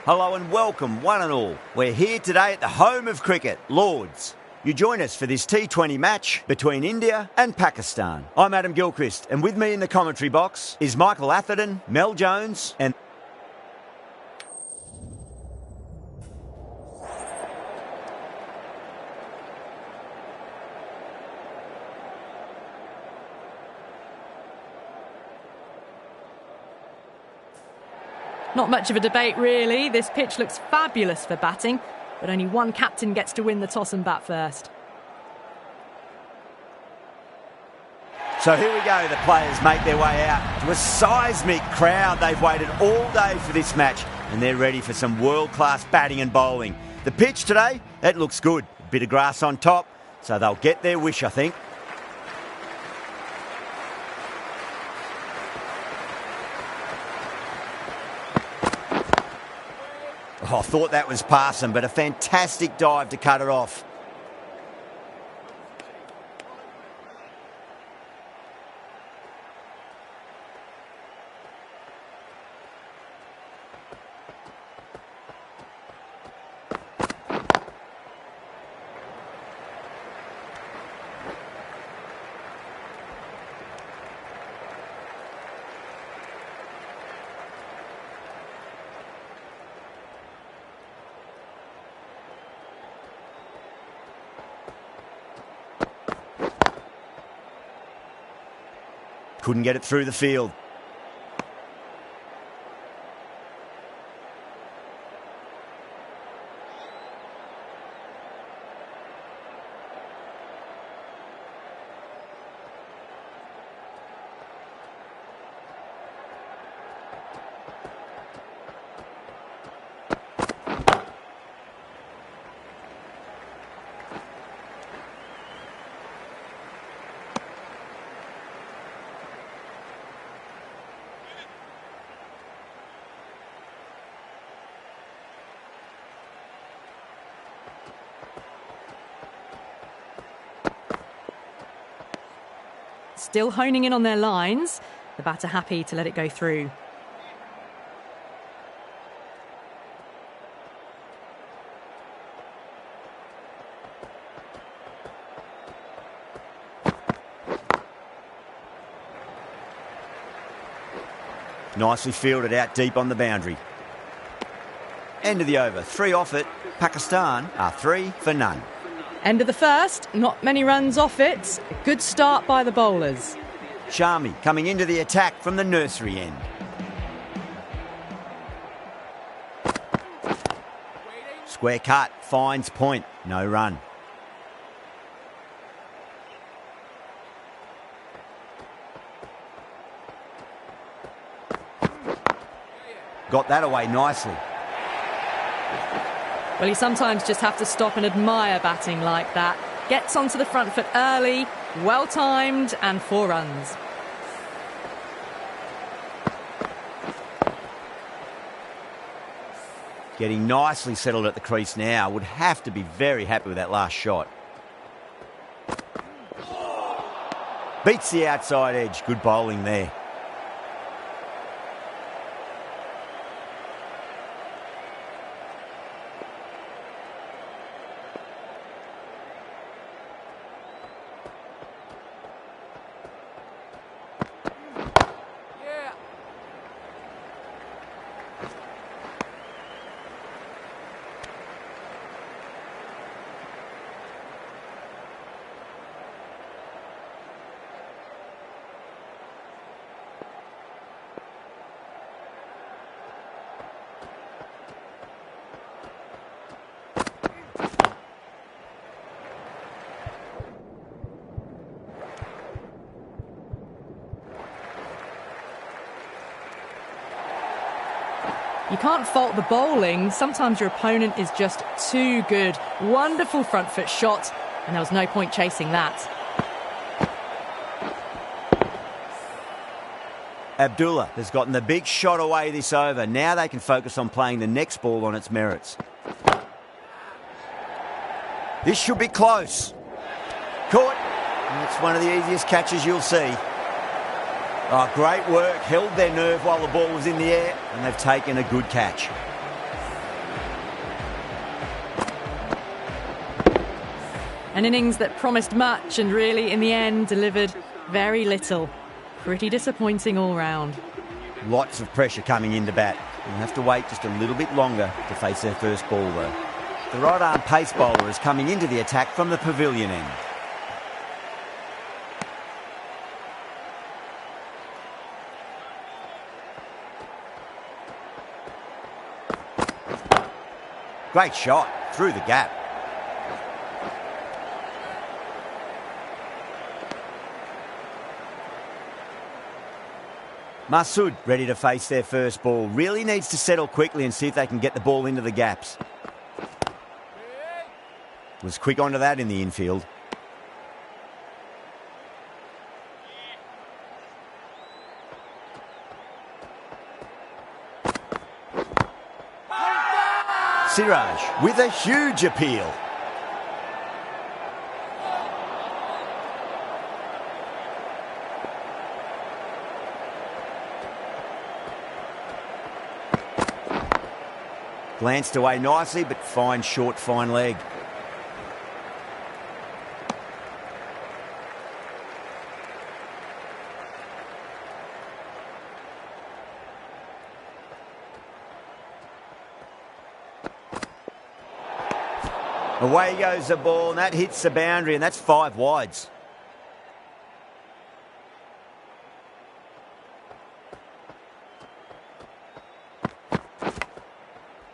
Hello and welcome, one and all. We're here today at the home of cricket, Lords. You join us for this T20 match between India and Pakistan. I'm Adam Gilchrist, and with me in the commentary box is Michael Atherton, Mel Jones, and... Not much of a debate, really. This pitch looks fabulous for batting, but only one captain gets to win the toss and bat first. So here we go, the players make their way out to a seismic crowd. They've waited all day for this match, and they're ready for some world-class batting and bowling. The pitch today, it looks good. A bit of grass on top, so they'll get their wish, I think. Oh, I thought that was passing, but a fantastic dive to cut it off. Couldn't get it through the field. Still honing in on their lines. The batter happy to let it go through. Nicely fielded out deep on the boundary. End of the over. 3 off it. Pakistan are 3 for none. End of the first, not many runs off it. A good start by the bowlers. Shami coming into the attack from the nursery end. Square cut, finds point, no run. Got that away nicely. Well, you sometimes just have to stop and admire batting like that. Gets onto the front foot early, well-timed, and 4 runs. Getting nicely settled at the crease now. Would have to be very happy with that last shot. Beats the outside edge. Good bowling there. You can't fault the bowling. Sometimes your opponent is just too good. Wonderful front foot shot, and there was no point chasing that. Abdullah has gotten the big shot away this over. Now they can focus on playing the next ball on its merits. This should be close. Caught. And it's one of the easiest catches you'll see. Oh, great work. Held their nerve while the ball was in the air, and they've taken a good catch. An innings that promised much and really, in the end, delivered very little. Pretty disappointing all round. Lots of pressure coming into bat. They'll have to wait just a little bit longer to face their first ball, though. The right-arm pace bowler is coming into the attack from the pavilion end. Great shot through the gap. Masood ready to face their first ball. Really needs to settle quickly and see if they can get the ball into the gaps. Was quick onto that in the infield. Siraj with a huge appeal. Glanced away nicely, but fine short, fine leg. Away goes the ball, and that hits the boundary, and that's 5 wides.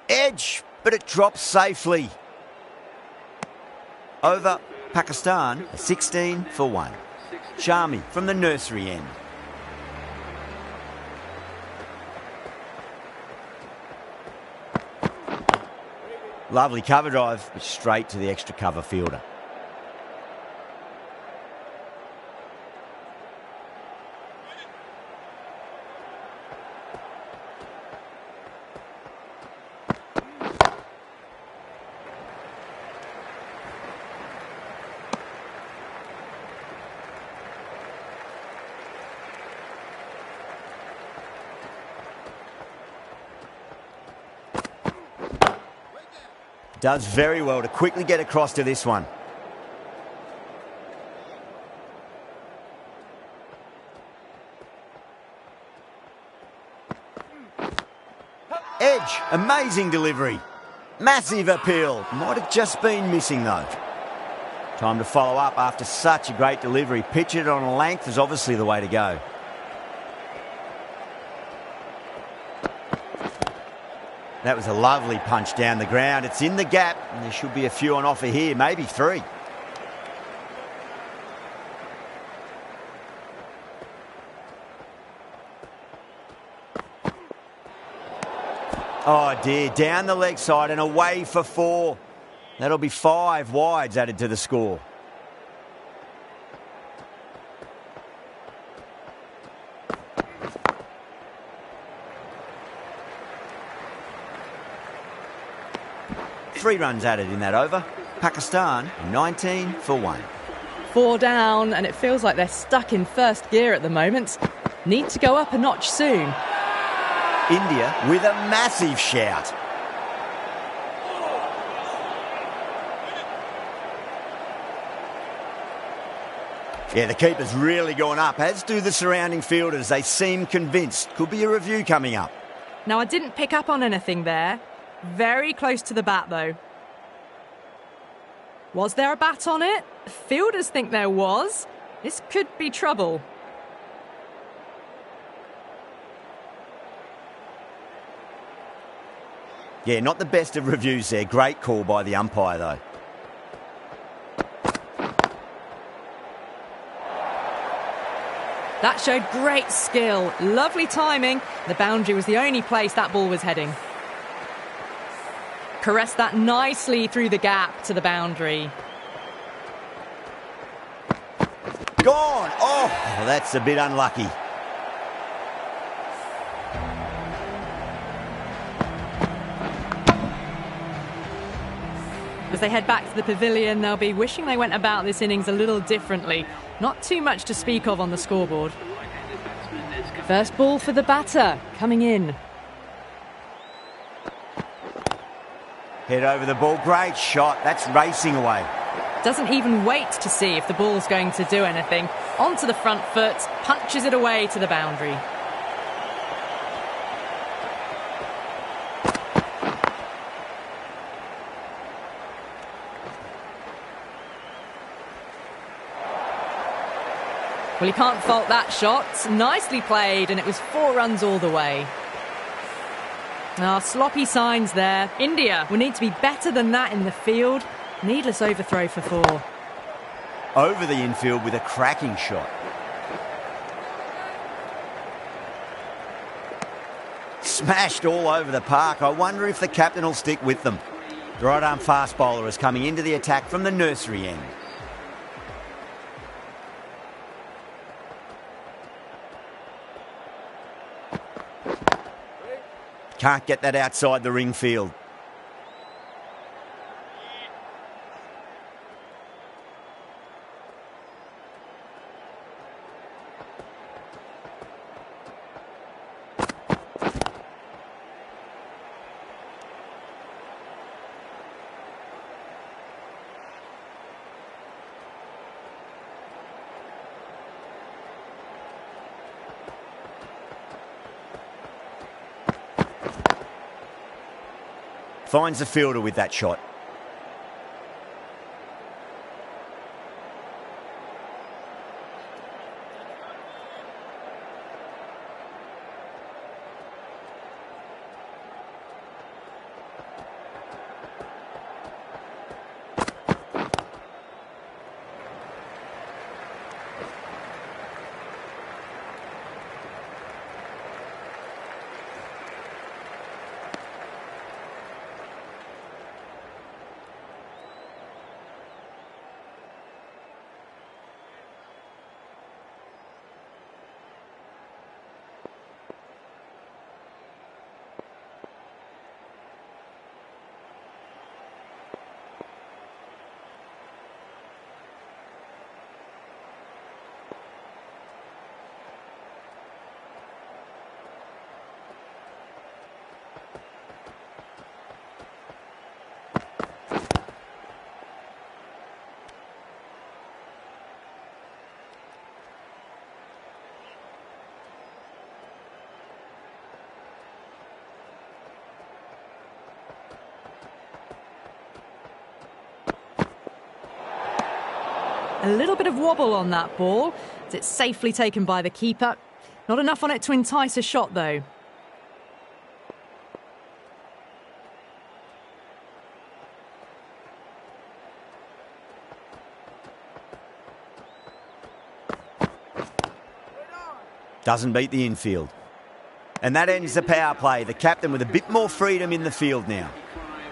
Edge, but it drops safely. Over Pakistan, 16 for 1. Shami from the nursery end. Lovely cover drive, but straight to the extra cover fielder. Does very well to quickly get across to this one. Edge, amazing delivery. Massive appeal. Might have just been missing though. Time to follow up after such a great delivery. Pitch it on a length is obviously the way to go. That was a lovely punch down the ground. It's in the gap, and there should be a few on offer here, maybe 3. Oh dear, down the leg side and away for 4. That'll be 5 wides added to the score. Three runs added in that over. Pakistan 19 for 1. 4 down, and it feels like they're stuck in first gear at the moment. Need to go up a notch soon. India with a massive shout. Yeah, the keeper's really gone up, as do the surrounding fielders. They seem convinced. Could be a review coming up. Now, I didn't pick up on anything there. Very close to the bat, though. Was there a bat on it? Fielders think there was. This could be trouble. Yeah, not the best of reviews there. Great call by the umpire, though. That showed great skill. Lovely timing. The boundary was the only place that ball was heading. Caressed that nicely through the gap to the boundary. Gone! Oh, that's a bit unlucky. As they head back to the pavilion, they'll be wishing they went about this innings a little differently. Not too much to speak of on the scoreboard. First ball for the batter, coming in. Head over the ball, great shot. That's racing away. Doesn't even wait to see if the ball's going to do anything. Onto the front foot, punches it away to the boundary. Well, you can't fault that shot. Nicely played, and it was 4 runs all the way. Sloppy signs there. India will need to be better than that in the field. Needless overthrow for 4. Over the infield with a cracking shot. Smashed all over the park. I wonder if the captain will stick with them. The right-arm fast bowler is coming into the attack from the nursery end. Can't get that outside the ring field. Finds the fielder with that shot. A little bit of wobble on that ball. It's safely taken by the keeper. Not enough on it to entice a shot, though. Doesn't beat the infield. And that ends the power play. The captain with a bit more freedom in the field now.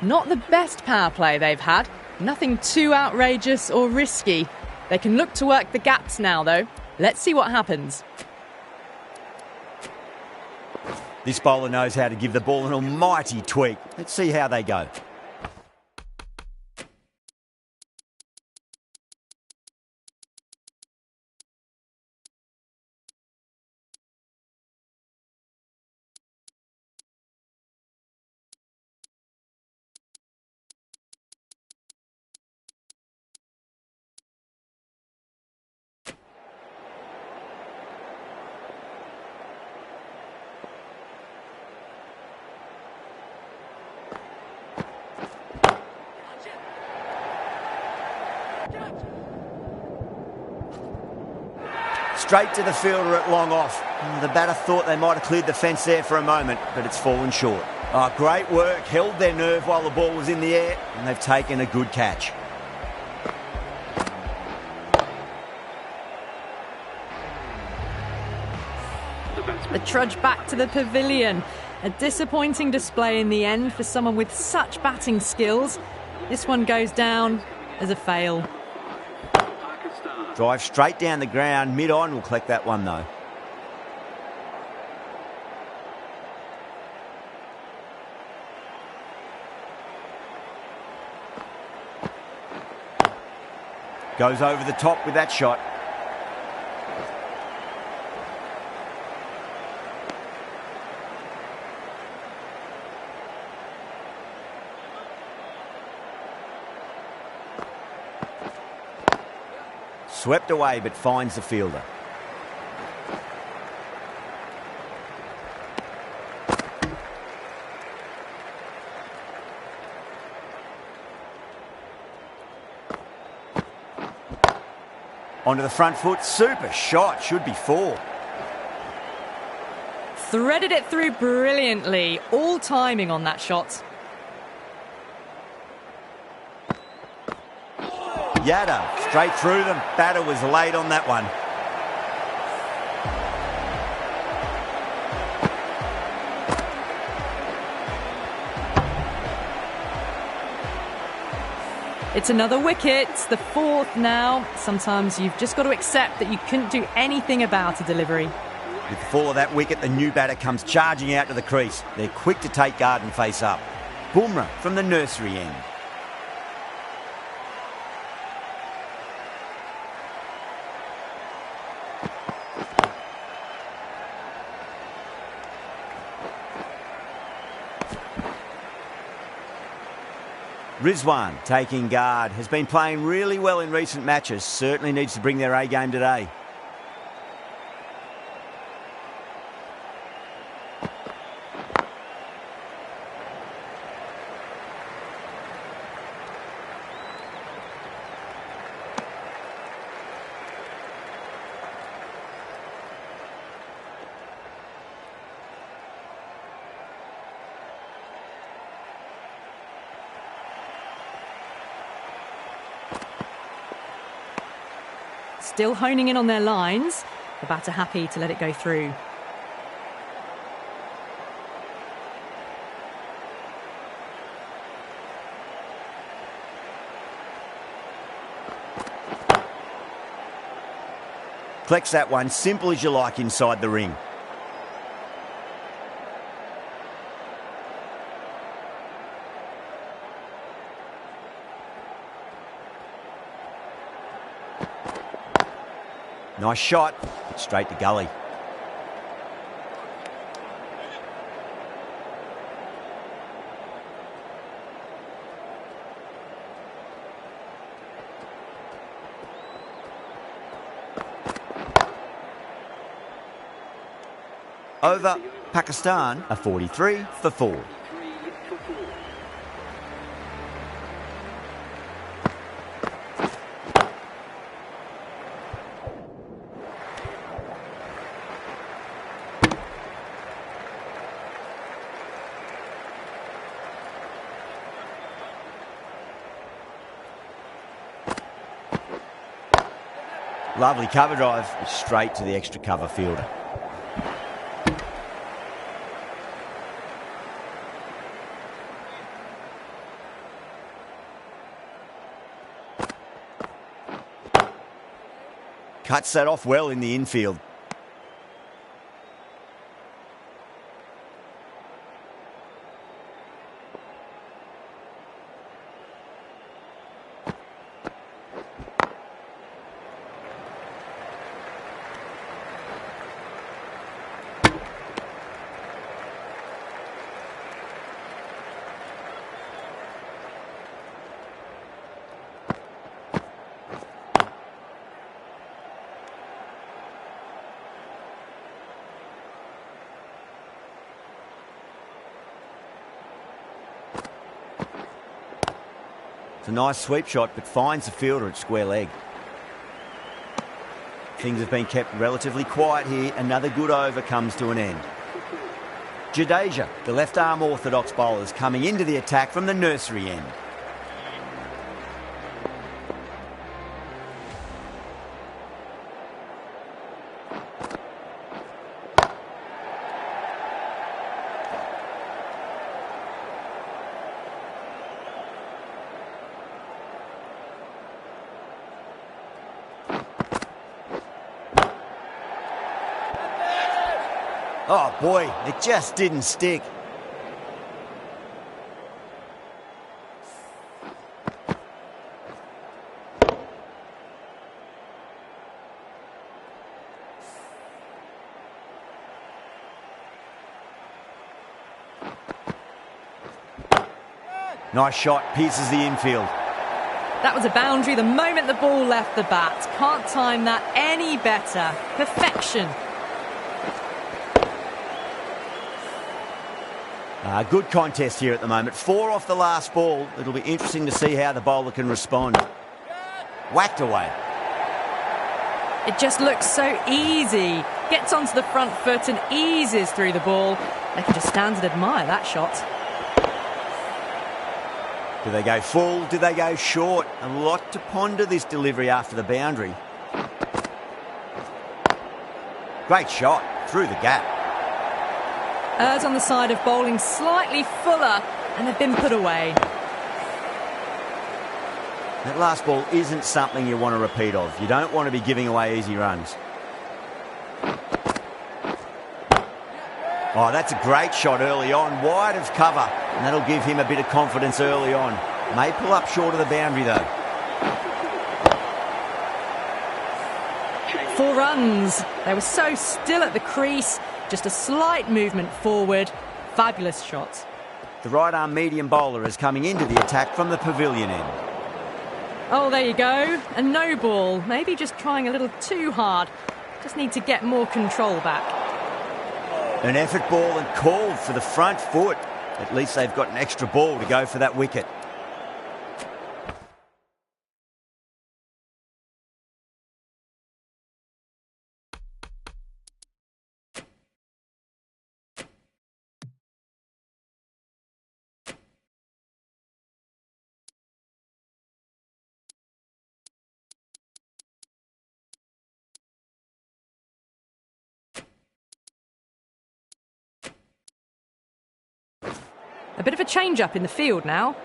Not the best power play they've had. Nothing too outrageous or risky. They can look to work the gaps now, though. Let's see what happens. This bowler knows how to give the ball an almighty tweak. Let's see how they go. Straight to the fielder at long off. The batter thought they might have cleared the fence there for a moment, but it's fallen short. Oh, great work. Held their nerve while the ball was in the air, and they've taken a good catch. The trudge back to the pavilion. A disappointing display in the end for someone with such batting skills. This one goes down as a fail. Drive straight down the ground. Mid-on will collect that one, though. Goes over the top with that shot. Swept away but finds the fielder. Onto the front foot, super shot, should be 4. Threaded it through brilliantly, all timing on that shot. Yada, straight through them. Batter was late on that one. It's another wicket, it's the 4th now. Sometimes you've just got to accept that you couldn't do anything about a delivery. With the fall of that wicket, the new batter comes charging out to the crease. They're quick to take guard and face up. Bumrah from the nursery end. Rizwan, taking guard, has been playing really well in recent matches. Certainly needs to bring their A game today. Still honing in on their lines. The batter happy to let it go through. Collects that one, simple as you like inside the ring. Nice shot, straight to gully. Over, Pakistan are 43 for 4. Lovely cover drive, straight to the extra cover fielder. Cuts that off well in the infield. It's a nice sweep shot, but finds the fielder at square leg. Things have been kept relatively quiet here. Another good over comes to an end. Jadeja, the left-arm orthodox bowler, is coming into the attack from the nursery end. Oh boy, it just didn't stick. Nice shot, pierces the infield. That was a boundary the moment the ball left the bat. Can't time that any better. Perfection. Good contest here at the moment. 4 off the last ball. It'll be interesting to see how the bowler can respond. Whacked away. It just looks so easy. Gets onto the front foot and eases through the ball. They can just stand and admire that shot. Do they go full? Do they go short? A lot to ponder this delivery after the boundary. Great shot through the gap. Errs on the side of bowling slightly fuller, and they've been put away. That last ball isn't something you want to repeat of. You don't want to be giving away easy runs. Oh, that's a great shot early on, wide of cover, and that'll give him a bit of confidence early on. May pull up short of the boundary though. 4 runs. They were so still at the crease, just a slight movement forward. Fabulous shot. The right-arm medium bowler is coming into the attack from the pavilion end. Oh, there you go. A no ball. Maybe just trying a little too hard. Just need to get more control back. An effort ball and called for the front foot. At least they've got an extra ball to go for that wicket. A bit of a change-up in the field now.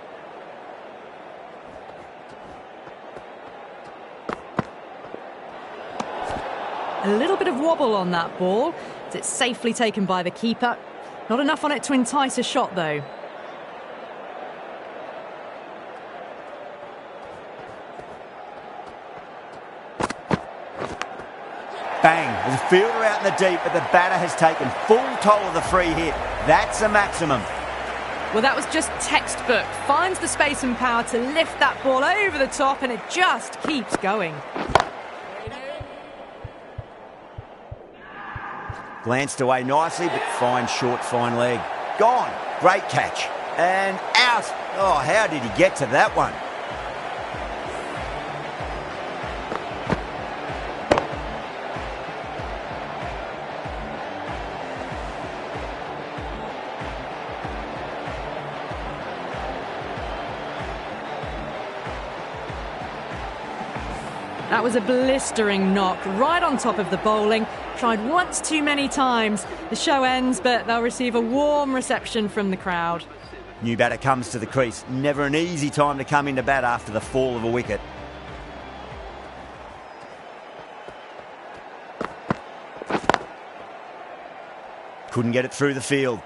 A little bit of wobble on that ball, as it's safely taken by the keeper. Not enough on it to entice a shot, though. Bang! There's a fielder out in the deep, but the batter has taken full toll of the free hit. That's a maximum. Well, that was just textbook. Finds the space and power to lift that ball over the top, and it just keeps going. Glanced away nicely, but fine short, fine leg. Gone. Great catch. And out. Oh, how did he get to that one? That was a blistering knock right on top of the bowling. Tried once too many times. The show ends, but they'll receive a warm reception from the crowd. New batter comes to the crease. Never an easy time to come into bat after the fall of a wicket. Couldn't get it through the field.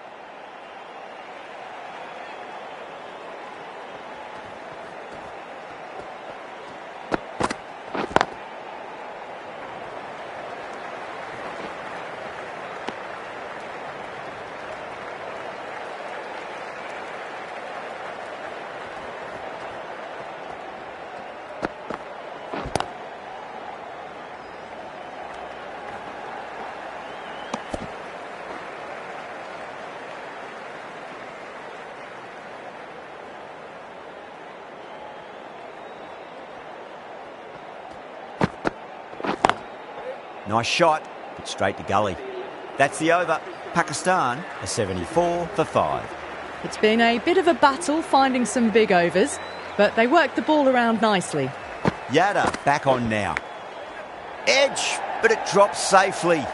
Nice shot, but straight to gully. That's the over. Pakistan are 74 for 5. It's been a bit of a battle finding some big overs, but they worked the ball around nicely. Yada back on now. Edge, but it drops safely.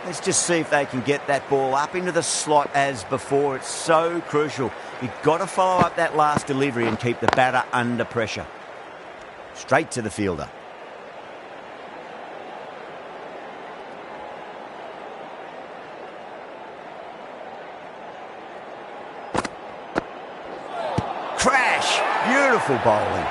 Let's just see if they can get that ball up into the slot as before. It's so crucial. You've got to follow up that last delivery and keep the batter under pressure. Straight to the fielder. Crash! Beautiful bowling.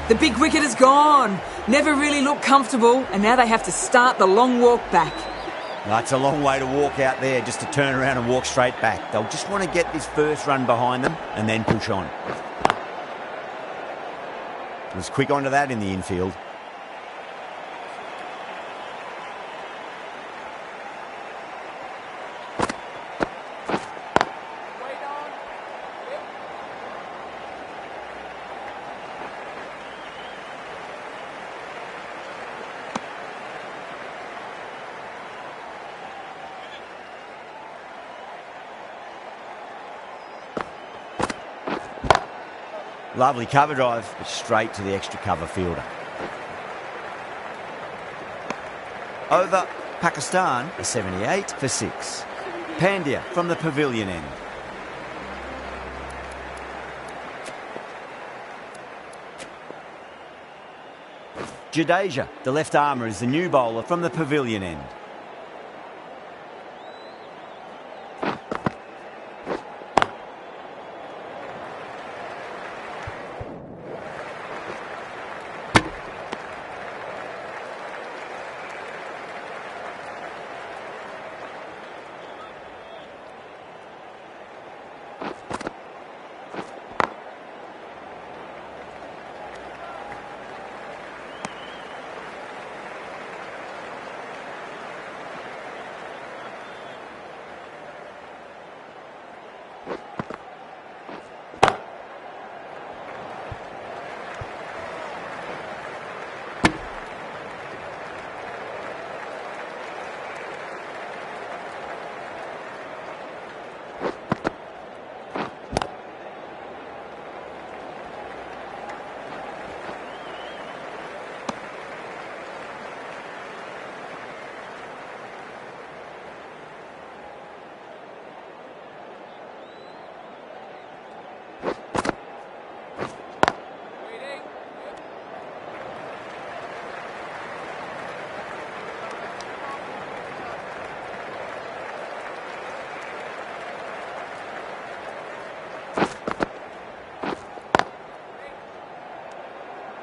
The big wicket is gone. Never really looked comfortable, and now they have to start the long walk back. That's a long way to walk out there just to turn around and walk straight back. They'll just want to get this first run behind them and then push on. Was quick onto that in the infield. Lovely cover drive, but straight to the extra cover fielder. Over Pakistan, a 78 for 6. Pandya from the pavilion end. Jadeja, the left armour, is the new bowler from the pavilion end.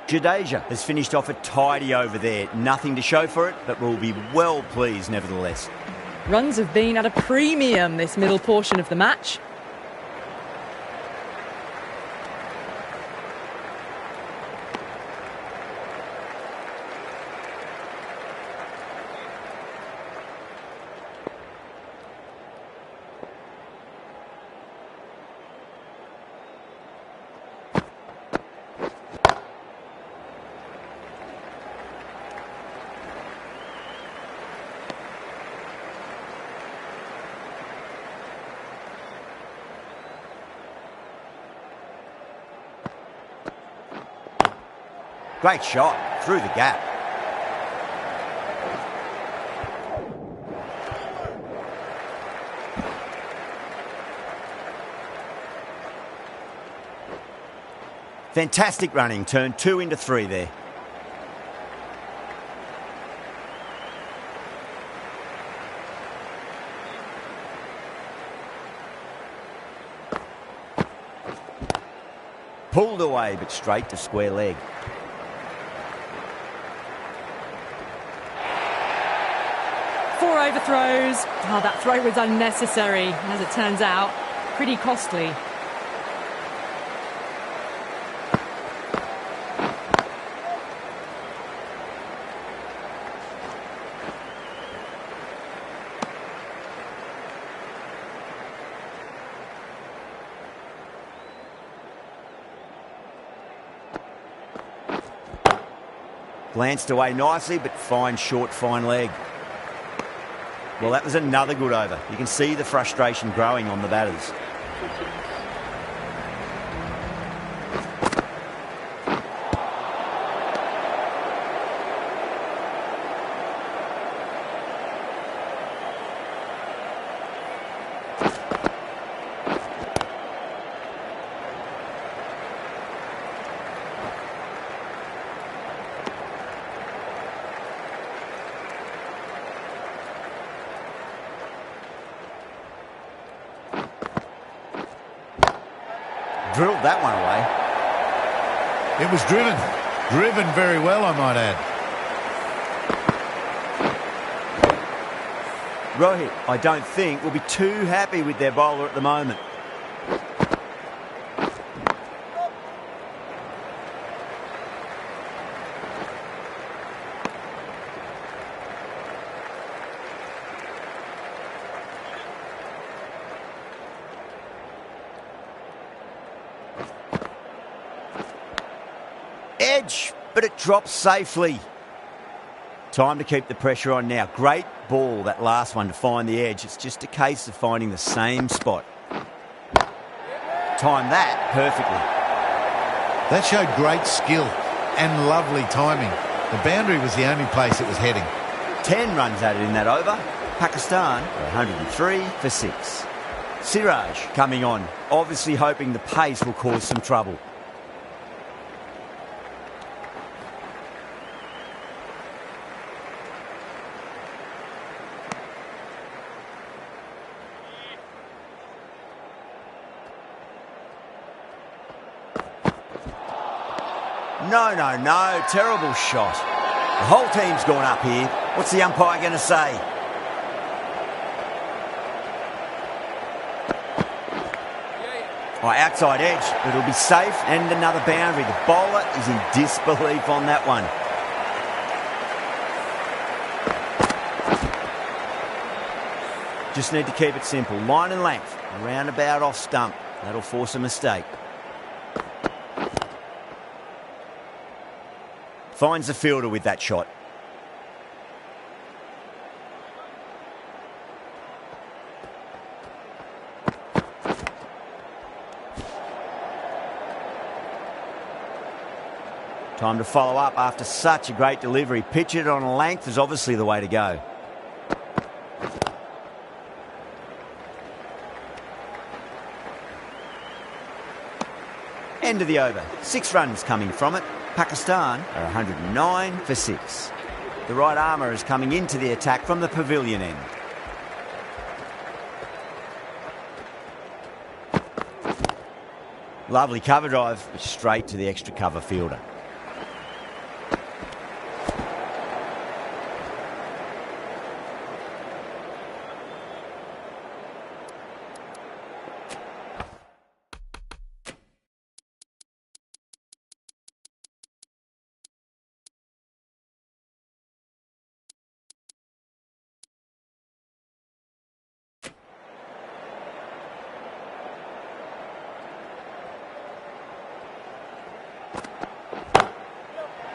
Jadeja has finished off a tidy over there. Nothing to show for it, but will be well pleased nevertheless. Runs have been at a premium this middle portion of the match. Great shot through the gap. Fantastic running, turned 2 into 3 there. Pulled away, but straight to square leg. Four overthrows. Oh, that throw was unnecessary, and as it turns out, pretty costly. Glanced away nicely, but fine short, fine leg. Well, that was another good over. You can see the frustration growing on the batters. Drilled that one away. It was driven. Driven very well, I might add. Rohit, I don't think, will be too happy with their bowler at the moment. Edge, but it drops safely. Time to keep the pressure on now. Great ball, that last one, to find the edge. It's just a case of finding the same spot. Time that perfectly. That showed great skill and lovely timing. The boundary was the only place it was heading. 10 runs added in that over. Pakistan are 103 for 6. Siraj coming on, obviously hoping the pace will cause some trouble. No. Terrible shot. The whole team's gone up here. What's the umpire going to say? Outside edge, but it'll be safe, and another boundary. The bowler is in disbelief on that one. Just need to keep it simple. Line and length, around about off stump. That'll force a mistake. Finds the fielder with that shot. Time to follow up after such a great delivery. Pitch it on a length is obviously the way to go. End of the over. 6 runs coming from it. Pakistan are 109 for 6. The right armour is coming into the attack from the pavilion end. Lovely cover drive, straight to the extra cover fielder.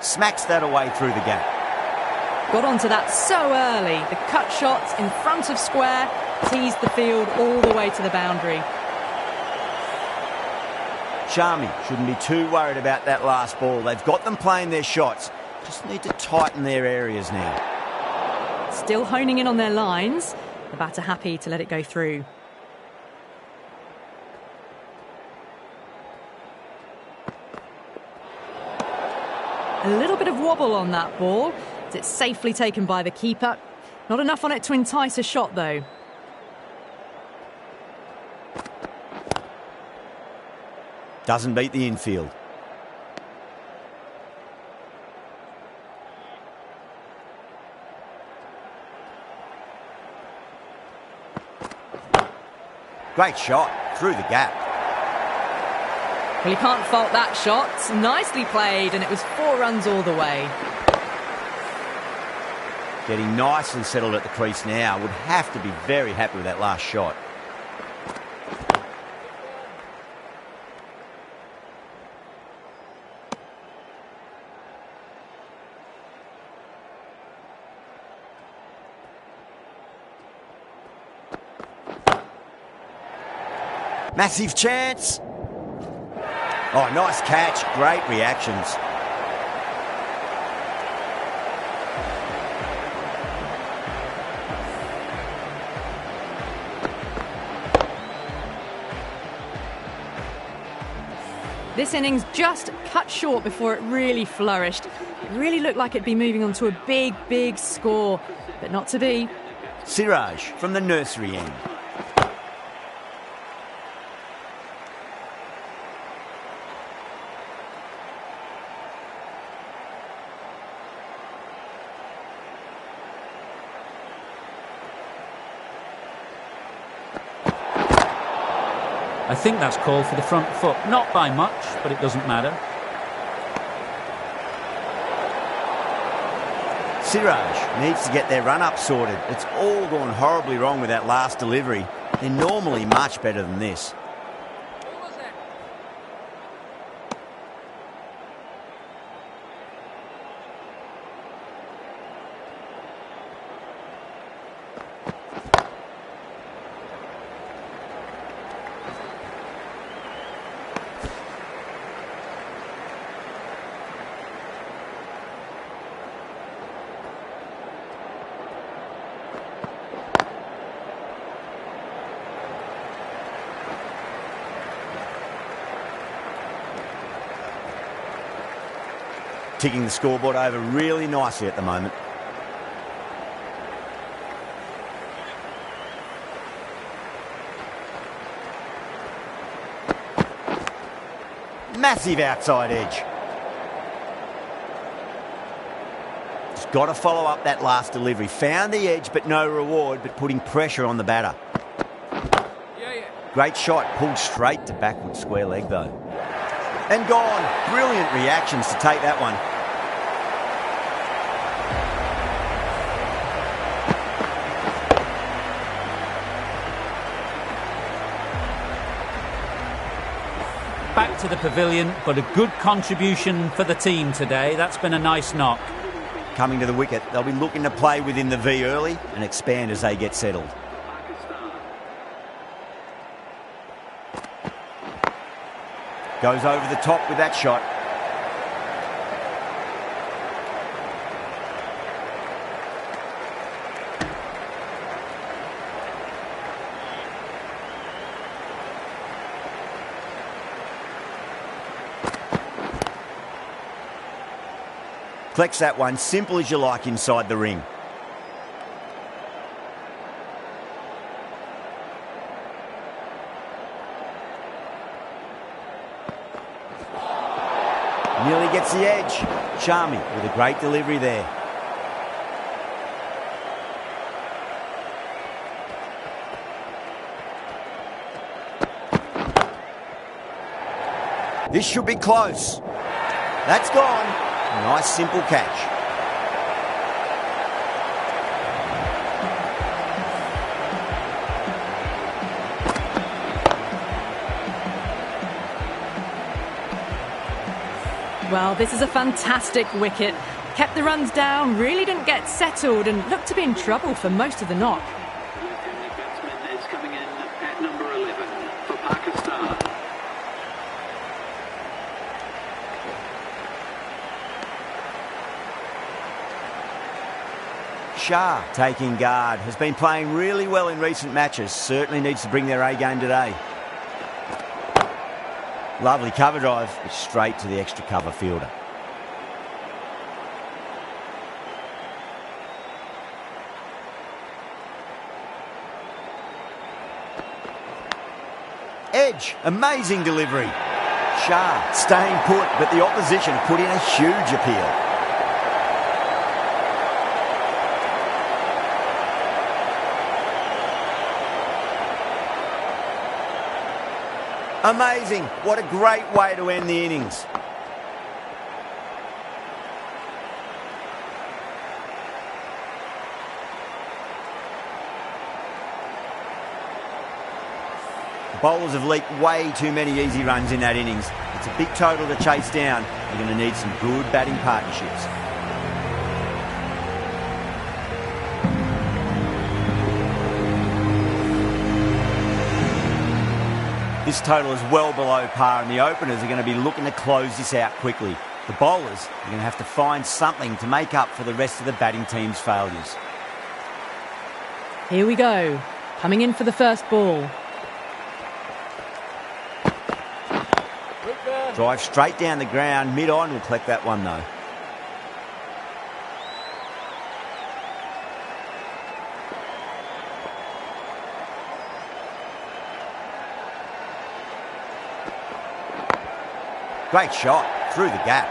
Smacks that away through the gap. Got onto that so early. The cut shot in front of square teased the field all the way to the boundary. Shami shouldn't be too worried about that last ball. They've got them playing their shots. Just need to tighten their areas now. Still honing in on their lines. The batter happy to let it go through. A little bit of wobble on that ball. It's safely taken by the keeper. Not enough on it to entice a shot, though. Doesn't beat the infield. Great shot through the gap. Well, you can't fault that shot. Nicely played, and it was 4 runs all the way. Getting nicely settled at the crease now. Would have to be very happy with that last shot. Massive chance. Oh, nice catch. Great reactions. This innings just cut short before it really flourished. It really looked like it'd be moving on to a big, big score, but not to be. Siraj from the nursery end. I think that's called for the front foot. Not by much, but it doesn't matter. Siraj needs to get their run-up sorted. It's all gone horribly wrong with that last delivery. They're normally much better than this. Ticking the scoreboard over really nicely at the moment. Massive outside edge. Just got to follow up that last delivery. Found the edge, but no reward, but putting pressure on the batter. Great shot, pulled straight to backward square leg though. And gone. Brilliant reactions to take that one. Back to the pavilion, but a good contribution for the team today. That's been a nice knock. Coming to the wicket, they'll be looking to play within the V early and expand as they get settled. Goes over the top with that shot. Collects that one, simple as you like, inside the ring. Nearly gets the edge. Shami with a great delivery there. This should be close. That's gone. Nice simple catch. Well, this is a fantastic wicket. Kept the runs down, really didn't get settled and looked to be in trouble for most of the knock. Batsman is coming in at number 11 for Pakistan. Shah taking guard. Has been playing really well in recent matches. Certainly needs to bring their A game today. Lovely cover drive, but straight to the extra cover fielder. Edge, amazing delivery. Shah staying put, but the opposition put in a huge appeal. Amazing. What a great way to end the innings. The bowlers have leaked way too many easy runs in that innings. It's a big total to chase down. They're going to need some good batting partnerships. This total is well below par, and the openers are going to be looking to close this out quickly. The bowlers are going to have to find something to make up for the rest of the batting team's failures. Here we go. Coming in for the first ball. Drive straight down the ground, mid-on, will collect that one though. Great shot, through the gap.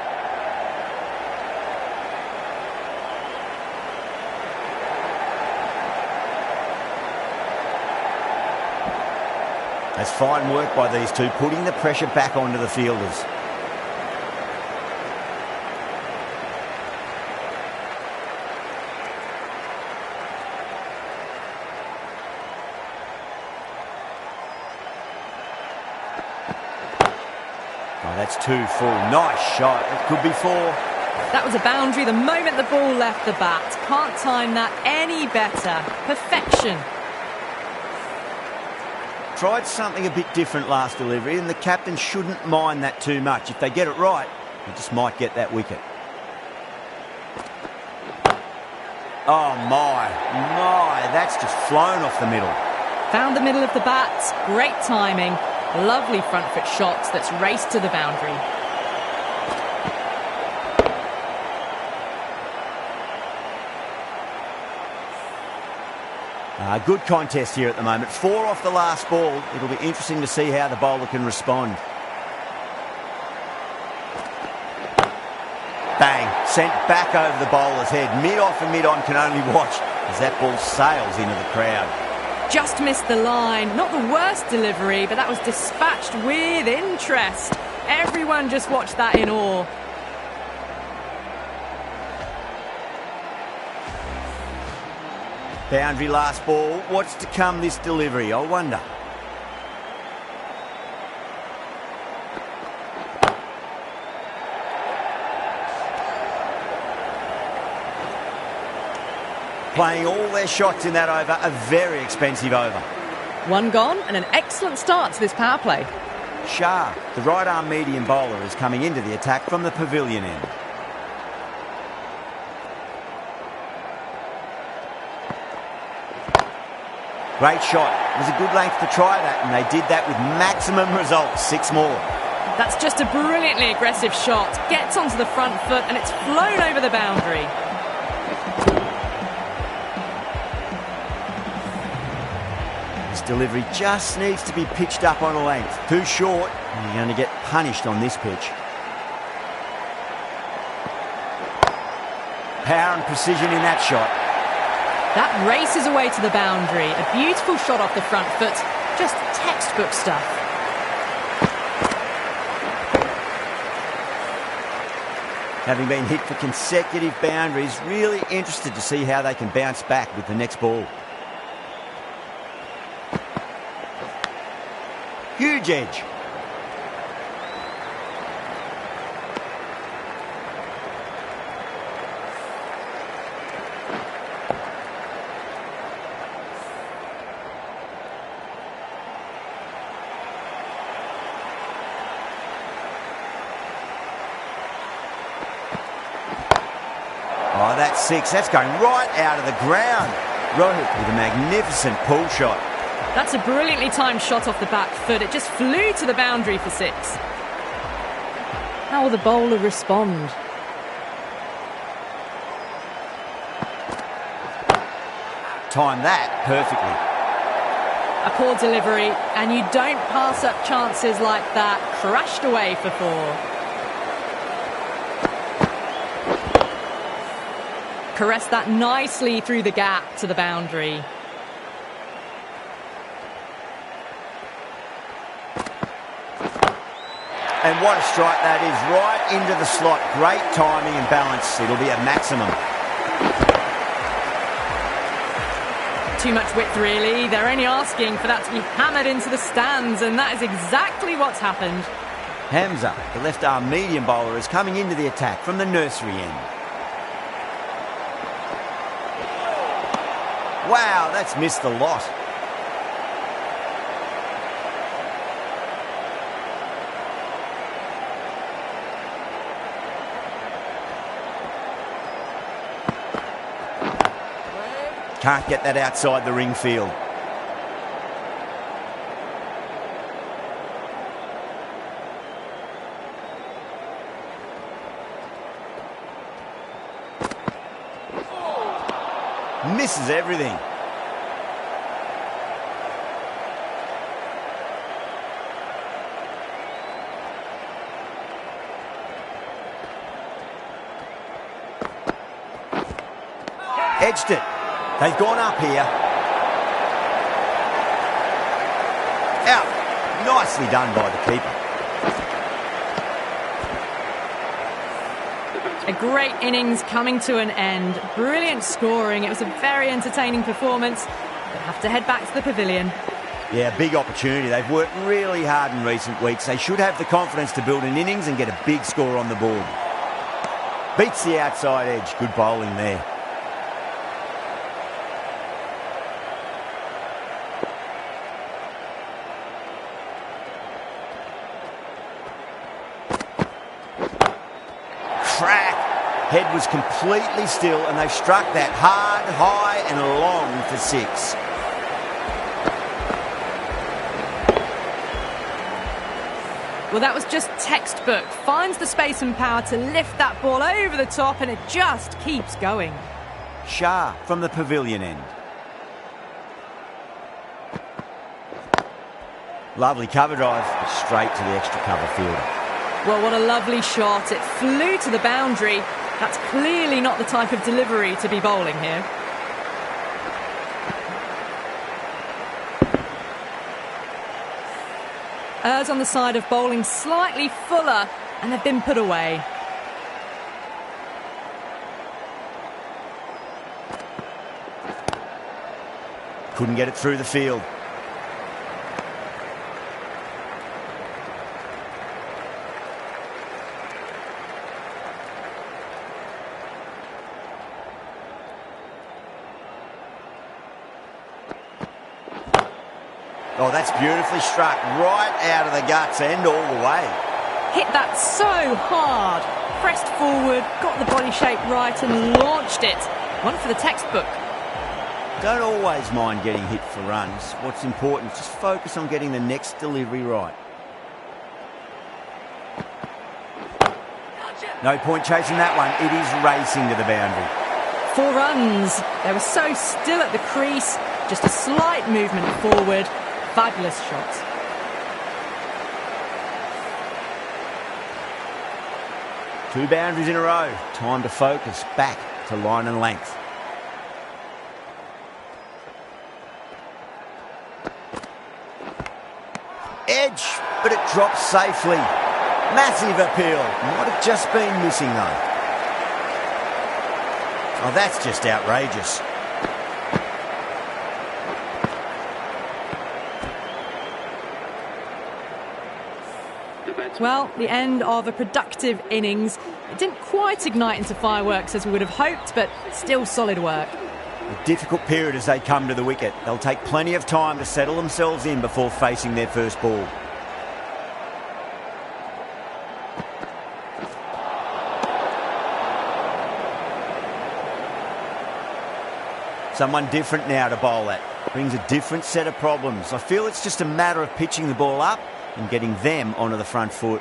That's fine work by these two, putting the pressure back onto the fielders. Oh, that's 2 full. Nice shot. It could be 4. That was a boundary the moment the ball left the bat. Can't time that any better. Perfection. Tried something a bit different last delivery, and the captain shouldn't mind that too much. If they get it right, they just might get that wicket. Oh my, that's just flown off the middle. Found the middle of the bat. Great timing. Lovely front foot shot that's raced to the boundary. Good contest here at the moment. 4 off the last ball. It'll be interesting to see how the bowler can respond. Bang. Sent back over the bowler's head. Mid-off and mid-on can only watch as that ball sails into the crowd. Just missed the line. Not the worst delivery, but that was dispatched with interest. Everyone just watched that in awe. Boundary last ball. What's to come this delivery, I wonder. Playing all their shots in that over, a very expensive over. 1 gone and an excellent start to this power play. Shah, the right-arm medium bowler, is coming into the attack from the pavilion end. Great shot. It was a good length to try that, and they did that with maximum results. 6 more. That's just a brilliantly aggressive shot. Gets onto the front foot and it's flown over the boundary. This delivery just needs to be pitched up on a length. Too short, and you're going to get punished on this pitch. Power and precision in that shot. That races away to the boundary. A beautiful shot off the front foot. Just textbook stuff. Having been hit for consecutive boundaries, really interested to see how they can bounce back with the next ball. Huge edge. Oh, that's 6. That's going right out of the ground. Rohit with a magnificent pull shot. That's a brilliantly timed shot off the back foot. It just flew to the boundary for 6. How will the bowler respond? Timed that perfectly. A poor delivery, and you don't pass up chances like that. Crashed away for 4. Caressed that nicely through the gap to the boundary. And what a strike that is, right into the slot. Great timing and balance. It'll be a maximum. Too much width, really. They're only asking for that to be hammered into the stands, and that is exactly what's happened. Hamza, the left-arm medium bowler, is coming into the attack from the nursery end. Wow, that's missed the lot. Can't get that outside the ring field. Misses everything. Edged it. They've gone up here. Out. Nicely done by the keeper. A great innings coming to an end. Brilliant scoring. It was a very entertaining performance. But have to head back to the pavilion. Yeah, big opportunity. They've worked really hard in recent weeks. They should have the confidence to build an innings and get a big score on the board. Beats the outside edge. Good bowling there. Crack. Head was completely still and they've struck that hard, high and long for 6. Well, that was just textbook. Finds the space and power to lift that ball over the top and it just keeps going. Shah from the pavilion end. Lovely cover drive, straight to the extra cover fielder. Well, what a lovely shot. It flew to the boundary. That's clearly not the type of delivery to be bowling here. Errs on the side of bowling slightly fuller, and they've been put away. Couldn't get it through the field. Oh, that's beautifully struck right out of the guts and all the way. Hit that so hard. Pressed forward, got the body shape right and launched it. One for the textbook. Don't always mind getting hit for runs. What's important is just focus on getting the next delivery right. No point chasing that one. It is racing to the boundary. 4 runs. They were so still at the crease. Just a slight movement forward. Fabulous shots. Two boundaries in a row. Time to focus back to line and length. Edge, but it drops safely. Massive appeal. Might have just been missing though. Oh, that's just outrageous. Well, the end of a productive innings. It didn't quite ignite into fireworks as we would have hoped, but still solid work. A difficult period as they come to the wicket. They'll take plenty of time to settle themselves in before facing their first ball. Someone different now to bowl at. Brings a different set of problems. I feel it's just a matter of pitching the ball up and getting them onto the front foot.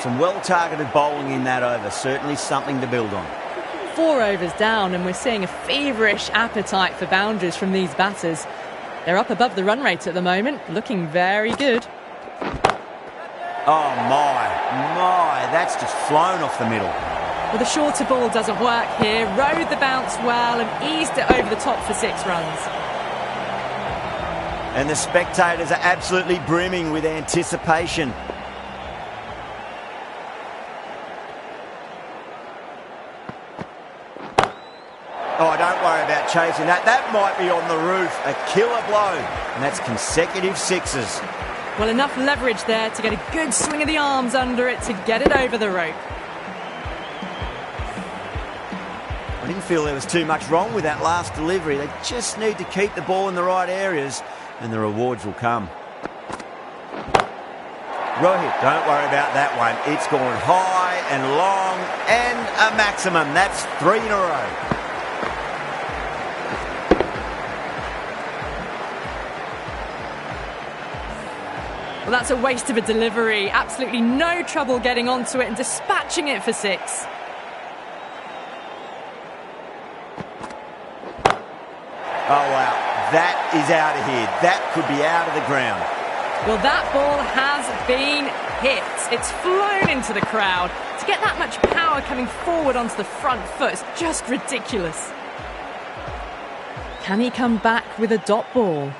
Some well-targeted bowling in that over. Certainly something to build on. 4 overs down and we're seeing a feverish appetite for boundaries from these batters. They're up above the run rate at the moment, looking very good. Oh my, that's just flown off the middle. Well, the shorter ball doesn't work here. Rode the bounce well and eased it over the top for 6 runs. And the spectators are absolutely brimming with anticipation. Oh, don't worry about chasing that. That might be on the roof. A killer blow. And that's consecutive 6s. Well, enough leverage there to get a good swing of the arms under it to get it over the rope. I didn't feel there was too much wrong with that last delivery. They just need to keep the ball in the right areas and the rewards will come. Rohit, don't worry about that one. It's gone high and long and a maximum. That's 3 in a row. Well, that's a waste of a delivery. Absolutely no trouble getting onto it and dispatching it for 6. Oh, wow. That is out of here. That could be out of the ground. Well, that ball has been hit. It's flown into the crowd. To get that much power coming forward onto the front foot is just ridiculous. Can he come back with a dot ball?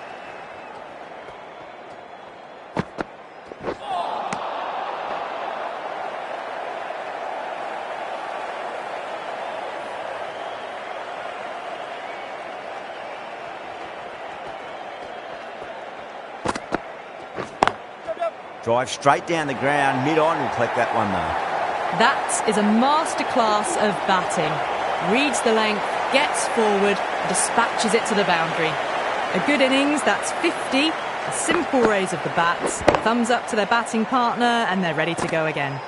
Drive straight down the ground, mid-on will collect that one though. That is a masterclass of batting. Reads the length, gets forward, dispatches it to the boundary. A good innings, that's 50. A simple raise of the bats, thumbs up to their batting partner, and they're ready to go again.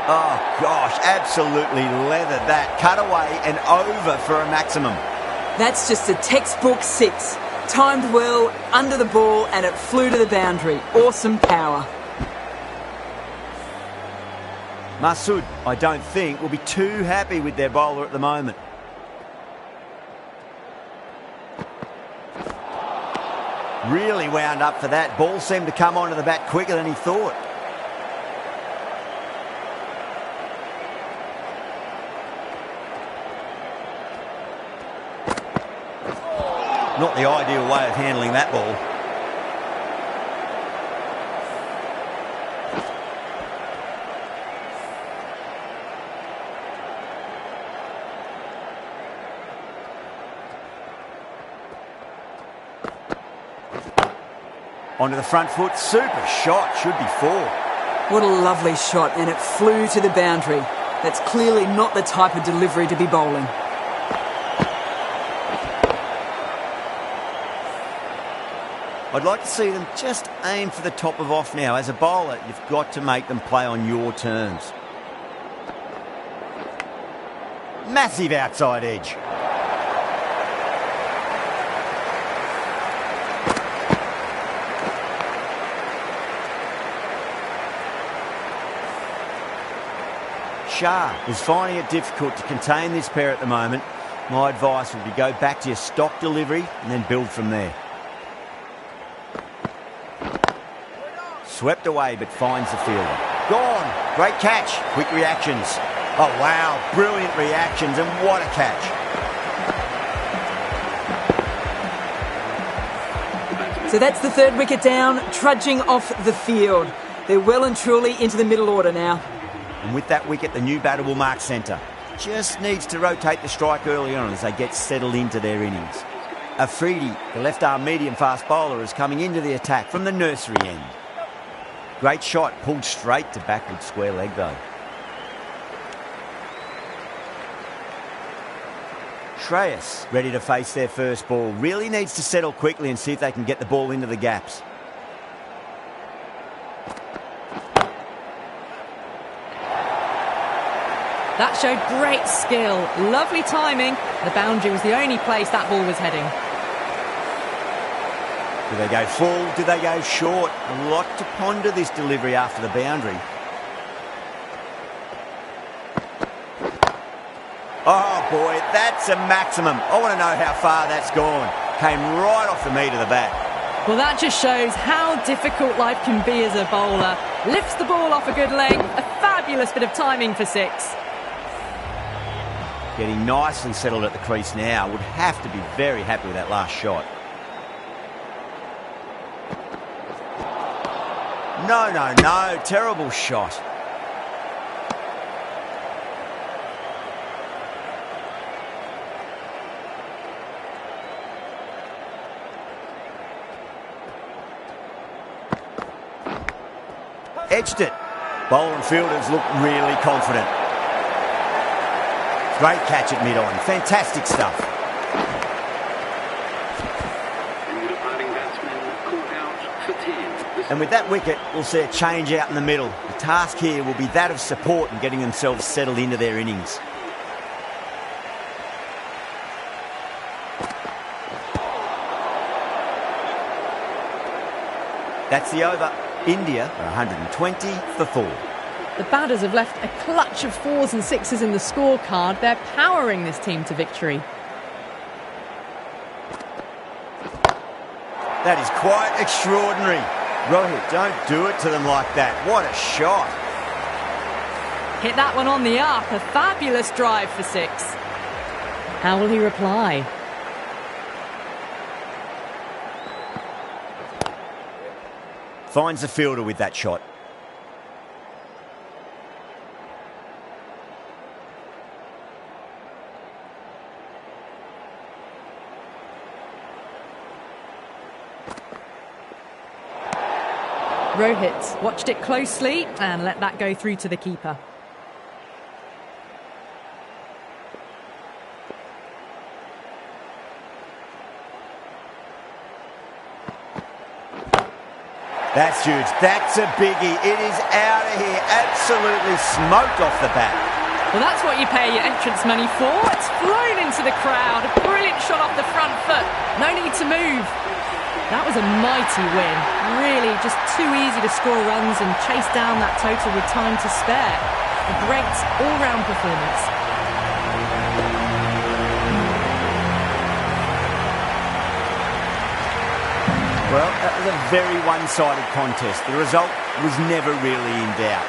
Oh gosh, absolutely leathered that. Cut away and over for a maximum. That's just a textbook 6. Timed well, under the ball, and it flew to the boundary. Awesome power. Masood, I don't think, will be too happy with their bowler at the moment. Really wound up for that. Ball seemed to come onto the bat quicker than he thought. Not the ideal way of handling that ball. Onto the front foot, super shot, should be 4. What a lovely shot, and it flew to the boundary. That's clearly not the type of delivery to be bowling. I'd like to see them just aim for the top of off now. As a bowler, you've got to make them play on your terms. Massive outside edge. Shah is finding it difficult to contain this pair at the moment. My advice would be go back to your stock delivery and then build from there. Swept away but finds the fielder. Gone. Great catch. Quick reactions. Oh wow, brilliant reactions, and what a catch. So that's the 3rd wicket down, trudging off the field. They're well and truly into the middle order now. And with that wicket, the new batter will mark centre. Just needs to rotate the strike early on as they get settled into their innings. Afridi, the left-arm medium-fast bowler, is coming into the attack from the nursery end. Great shot, pulled straight to backward square leg though. Shreyas, ready to face their first ball. Really needs to settle quickly and see if they can get the ball into the gaps. That showed great skill, lovely timing. The boundary was the only place that ball was heading. Do they go full? Do they go short? A lot to ponder this delivery after the boundary. Oh boy, that's a maximum. I want to know how far that's gone. Came right off the meat of the bat. Well, that just shows how difficult life can be as a bowler. Lifts the ball off a good length. A fabulous bit of timing for 6. Getting nicely settled at the crease now. Would have to be very happy with that last shot. No, no, no. Terrible shot. Edged it. Bowler and fielders look really confident. Great catch at mid-on. Fantastic stuff. And the departing batsman caught out for 10. And with that wicket, we'll see a change out in the middle. The task here will be that of support and getting themselves settled into their innings. That's the over. India are 120 for 4. The batters have left a clutch of 4s and 6s in the scorecard. They're powering this team to victory. That is quite extraordinary. Rohit, don't do it to them like that. What a shot. Hit that one on the up. A fabulous drive for 6. How will he reply? Finds the fielder with that shot. Rohit watched it closely and let that go through to the keeper. That's huge. That's a biggie. It is out of here. Absolutely smoked off the bat. Well, that's what you pay your entrance money for. It's flown into the crowd. A brilliant shot off the front foot. No need to move. That was a mighty win. Really just too easy to score runs and chase down that total with time to spare. A great all-round performance. Well, that was a very one-sided contest. The result was never really in doubt.